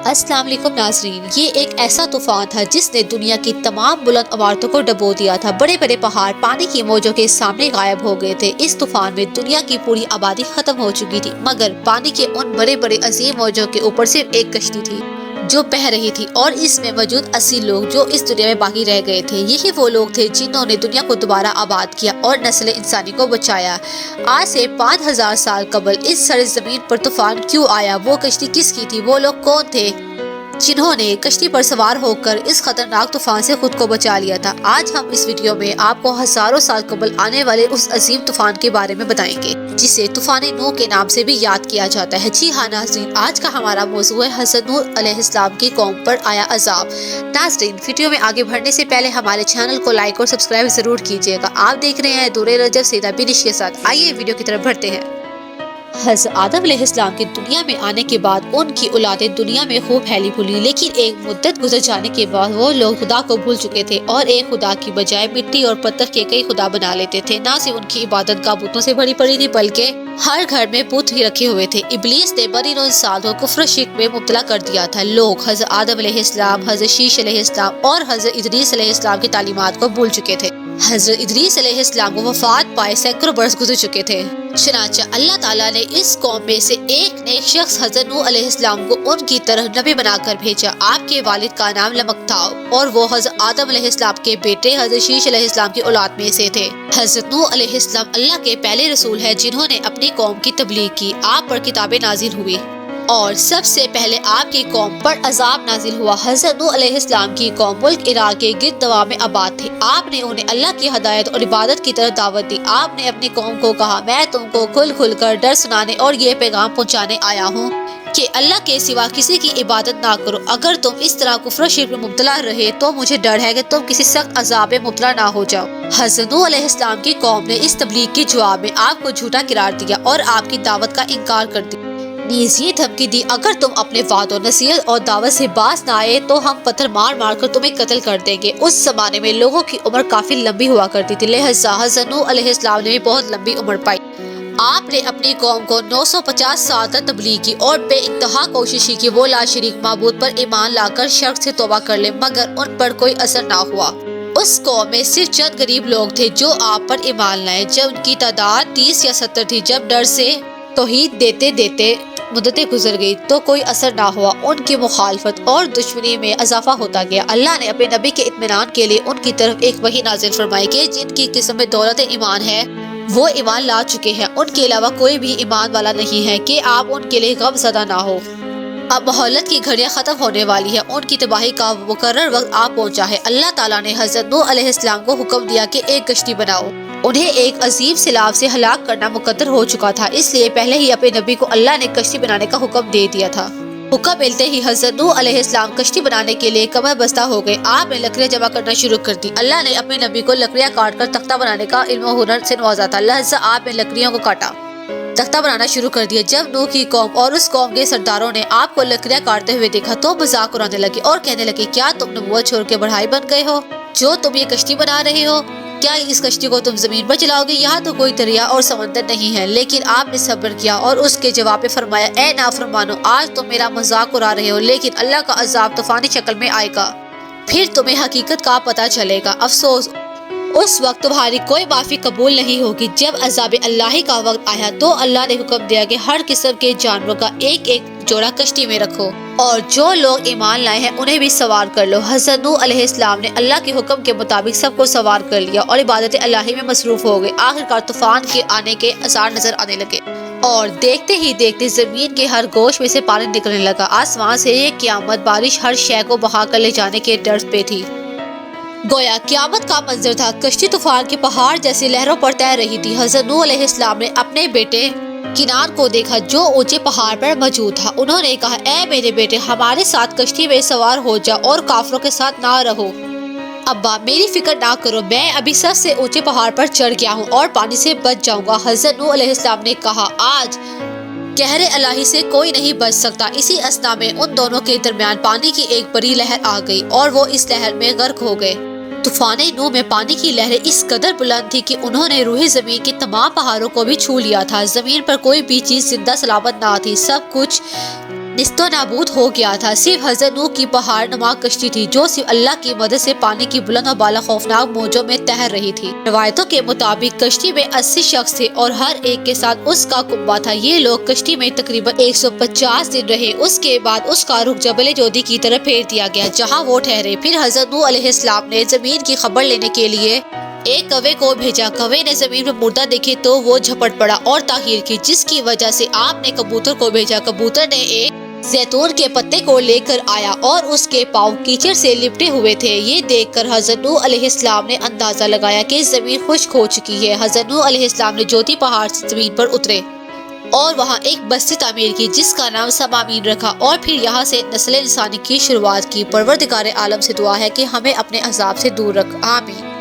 السلام علیکم ناظرین، یہ ایک ایسا طوفان تھا جس نے دنیا کی تمام بلند عمارتوں کو ڈبو دیا تھا۔ بڑے بڑے پہاڑ پانی کی موجوں کے سامنے غائب ہو گئے تھے۔ اس طوفان میں دنیا کی پوری آبادی ختم ہو چکی تھی، مگر پانی کے ان بڑے بڑے عظیم موجوں کے اوپر صرف ایک کشتی تھی جو بہہ رہی تھی، اور اس میں موجود 80 لوگ جو اس دنیا میں باقی رہ گئے تھے۔ یہی وہ لوگ تھے جنہوں نے دنیا کو دوبارہ آباد کیا اور نسل انسانی کو بچایا۔ آج سے 5000 سال قبل اس سرزمین پر طوفان کیوں آیا؟ وہ کشتی کس کی تھی؟ وہ لوگ کون تھے جنہوں نے کشتی پر سوار ہو کر اس خطرناک طوفان سے خود کو بچا لیا تھا؟ آج ہم اس ویڈیو میں آپ کو ہزاروں سال قبل آنے والے اس عظیم طوفان کے بارے میں بتائیں گے جسے طوفان نوح کے نام سے بھی یاد کیا جاتا ہے۔ جی ہاں ناظرین، آج کا ہمارا موضوع ہے حضرت نوح علیہ السلام کی قوم پر آیا عذاب۔ ناظرین، ویڈیو میں آگے بڑھنے سے پہلے ہمارے چینل کو لائک اور سبسکرائب ضرور کیجیے گا۔ آپ دیکھ رہے ہیں دور رجب سیدھا بنش کے ساتھ۔ آئیے ویڈیو کی طرف بڑھتے ہیں۔ حضرت آدم علیہ السلام کے دنیا میں آنے کے بعد ان کی اولادیں دنیا میں خوب پھیلی پھولی، لیکن ایک مدت گزر جانے کے بعد وہ لوگ خدا کو بھول چکے تھے اور ایک خدا کی بجائے مٹی اور پتھر کے کئی خدا بنا لیتے تھے۔ نہ صرف ان کی عبادت گاہ بتوں سے بھری پڑی تھی بلکہ ہر گھر میں بت ہی رکھے ہوئے تھے۔ ابلیس نے بنی نوع انسان کو کفر و شرک میں مبتلا کر دیا تھا۔ لوگ حضرت آدم علیہ السلام، حضرت شیش علیہ السلام اور حضرت ادریس علیہ السلام کی تعلیمات کو بھول چکے تھے۔ حضرت ادریس علیہ السلام کو وفات پائے سینکڑوں برس گزر چکے تھے، چنانچہ اللہ تعالیٰ نے اس قوم میں سے ایک نیک شخص حضرت نوح علیہ السلام کو ان کی طرح نبی بنا کر بھیجا۔ آپ کے والد کا نام لمک تھا اور وہ حضرت آدم علیہ السلام کے بیٹے حضرت شیش علیہ السلام کی اولاد میں سے تھے۔ حضرت نوح علیہ السلام اللہ کے پہلے رسول ہیں جنہوں نے اپنی قوم کی تبلیغ کی۔ آپ پر کتابیں نازل ہوئی اور سب سے پہلے آپ کی قوم پر عذاب نازل ہوا۔ حضرت نوح علیہ السلام کی قوم ملک عراق کے گرد دوا میں آباد تھی۔ آپ نے انہیں اللہ کی ہدایت اور عبادت کی طرف دعوت دی۔ آپ نے اپنی قوم کو کہا، میں تم کو کھل کھل کر ڈر سنانے اور یہ پیغام پہنچانے آیا ہوں کہ اللہ کے سوا کسی کی عبادت نہ کرو۔ اگر تم اس طرح کفر و شرک میں مبتلا رہے تو مجھے ڈر ہے کہ تم کسی سخت عذاب میں مبتلا نہ ہو جاؤ۔ حضرت نوح علیہ السلام کی قوم نے اس تبلیغ کے جواب میں آپ کو جھوٹا قرار دیا اور آپ کی دعوت کا انکار کر دیا۔ نیز یہ دھمکی دی، اگر تم اپنے وعد و نصیحت اور دعوت سے باز نہ آئے تو ہم پتھر مار مار کر تمہیں قتل کر دیں گے۔ اس زمانے میں لوگوں کی عمر کافی لمبی ہوا کرتی تھی، لہذا حضرت نوح علیہ السلام نے بھی بہت لمبی عمر پائی۔ آپ نے اپنی قوم کو 950 سال تک تبلیغ کی اور بے انتہا کوشش کی کہ وہ لا شریک معبود پر ایمان لا کر شرک سے توبہ کر لے، مگر ان پر کوئی اثر نہ ہوا۔ اس قوم میں صرف چند غریب لوگ تھے جو آپ پر ایمان لائے، جب ان کی تعداد 30 یا 70 تھی۔ جب ڈر سے توحید دیتے دیتے مدتیں گزر گئی تو کوئی اثر نہ ہوا، ان کی مخالفت اور دشمنی میں اضافہ ہوتا گیا۔ اللہ نے اپنے نبی کے اطمینان کے لیے ان کی طرف ایک وحی نازل فرمائی کہ جن کی قسم میں دولت ایمان ہے وہ ایمان لا چکے ہیں، ان کے علاوہ کوئی بھی ایمان والا نہیں ہے، کہ آپ ان کے لیے غم زدہ نہ ہو۔ اب مہلت کی گھڑیاں ختم ہونے والی ہیں، ان کی تباہی کا مقرر وقت آ پہنچا ہے۔ اللہ تعالیٰ نے حضرت نوح علیہ السلام کو حکم دیا کہ ایک کشتی بناؤ۔ انہیں ایک عظیم سیلاب سے ہلاک کرنا مقدر ہو چکا تھا، اس لیے پہلے ہی اپنے نبی کو اللہ نے کشتی بنانے کا حکم دے دیا تھا۔ حکم ملتے ہی حضرت نوح علیہ السلام کشتی بنانے کے لیے کمر بستہ ہو گئے۔ آپ نے لکڑیاں جمع کرنا شروع کر دی۔ اللہ نے اپنے نبی کو لکڑیاں کاٹ کر تختہ بنانے کا علم و ہنر سے نوازا تھا، لہذا آپ نے لکڑیوں کو کاٹا، تختہ بنانا شروع کر دیا۔ جب نوح کی قوم اور اس قوم کے سرداروں نے آپ کو لکڑیاں کاٹتے ہوئے دیکھا تو مذاق اڑانے لگے اور کہنے لگے، کیا تم نبوت چھوڑ کے بڑھائی بن گئے ہو جو تم یہ کشتی بنا رہے ہو؟ کیا اس کشتی کو تم زمین پر چلاؤ گے؟ یہاں تو کوئی دریا اور سمندر نہیں ہے۔ لیکن آپ نے صبر کیا اور اس کے جواب میں فرمایا، اے نافرمانو، آج تم میرا مذاق اڑا رہے ہو، لیکن اللہ کا عذاب طوفانی شکل میں آئے گا، پھر تمہیں حقیقت کا پتہ چلے گا۔ افسوس، اس وقت تمہاری کوئی معافی قبول نہیں ہوگی۔ جب عذاب الہی کا وقت آیا تو اللہ نے حکم دیا کہ ہر قسم کے جانوروں کا ایک ایک جوڑا کشتی میں رکھو اور جو لوگ ایمان لائے ہیں انہیں بھی سوار کر لو۔ حضرت نوح علیہ السلام نے اللہ کے حکم کے مطابق سب کو سوار کر لیا اور عبادت الہی میں مصروف ہو گئے۔ آخرکار طوفان کے آنے کے آثار نظر آنے لگے اور دیکھتے ہی دیکھتے زمین کے ہر گوشت میں سے پانی نکلنے لگا۔ آسمان سے یہ قیامت بارش ہر شے کو بہا کر لے جانے کے ڈر پہ تھی۔ گویا قیامت کا منظر تھا۔ کشتی طوفان کے پہاڑ جیسی لہروں پر تیر رہی تھی۔ حضرت نوح علیہ السلام نے اپنے بیٹے کنعان کو دیکھا جو اونچے پہاڑ پر موجود تھا۔ انہوں نے کہا، اے میرے بیٹے، ہمارے ساتھ کشتی میں سوار ہو جا اور کافروں کے ساتھ نہ رہو۔ ابا، میری فکر نہ کرو، میں ابھی سب سے اونچے پہاڑ پر چڑھ گیا ہوں اور پانی سے بچ جاؤں گا۔ حضرت نوح علیہ السلام نے کہا، آج قہر الہی سے کوئی نہیں بچ سکتا۔ اسی اثنا میں ان دونوں کے درمیان پانی کی ایک بڑی لہر آ گئی اور وہ اس لہر میں غرق ہو گئے۔ طوفان نوح میں پانی کی لہریں اس قدر بلند تھی کہ انہوں نے روح زمین کے تمام پہاڑوں کو بھی چھو لیا تھا۔ زمین پر کوئی بھی چیز زندہ سلامت نہ تھی، سب کچھ نستو نابود ہو گیا تھا۔ صرف حضرت نوح کی پہاڑ نما کشتی تھی جو صرف اللہ کی مدد سے پانی کی بلند و بالا خوفناک موجوں میں تیر رہی تھی۔ روایتوں کے مطابق کشتی میں 80 شخص تھے اور ہر ایک کے ساتھ اس کا کنبہ تھا۔ یہ لوگ کشتی میں تقریباً 150 دن رہے۔ اس کے بعد اس کا رخ جبل جودی کی طرف پھیر دیا گیا جہاں وہ ٹھہرے۔ پھر حضرت نوح علیہ السلام نے زمین کی خبر لینے کے لیے ایک کوے کو بھیجا۔ کوے نے زمین پر مردہ دیکھے تو وہ جھپٹ پڑا اور تاخیر کی، جس کی وجہ سے آپ نے کبوتر کو بھیجا۔ کبوتر نے ایک زیتون کے پتے کو لے کر آیا اور اس کے پاؤں کیچڑ سے لپٹے ہوئے تھے۔ یہ دیکھ کر حضرت نوح علیہ السلام نے اندازہ لگایا کہ زمین خشک ہو چکی ہے۔ حضرت نوح علیہ السلام نے جودی پہاڑ سے زمین پر اترے اور وہاں ایک بستی تعمیر کی جس کا نام سمامین رکھا، اور پھر یہاں سے نسل انسانی کی شروعات کی۔ پروردگار عالم سے دعا ہے کہ ہمیں اپنے عذاب سے دور رکھ، آمین۔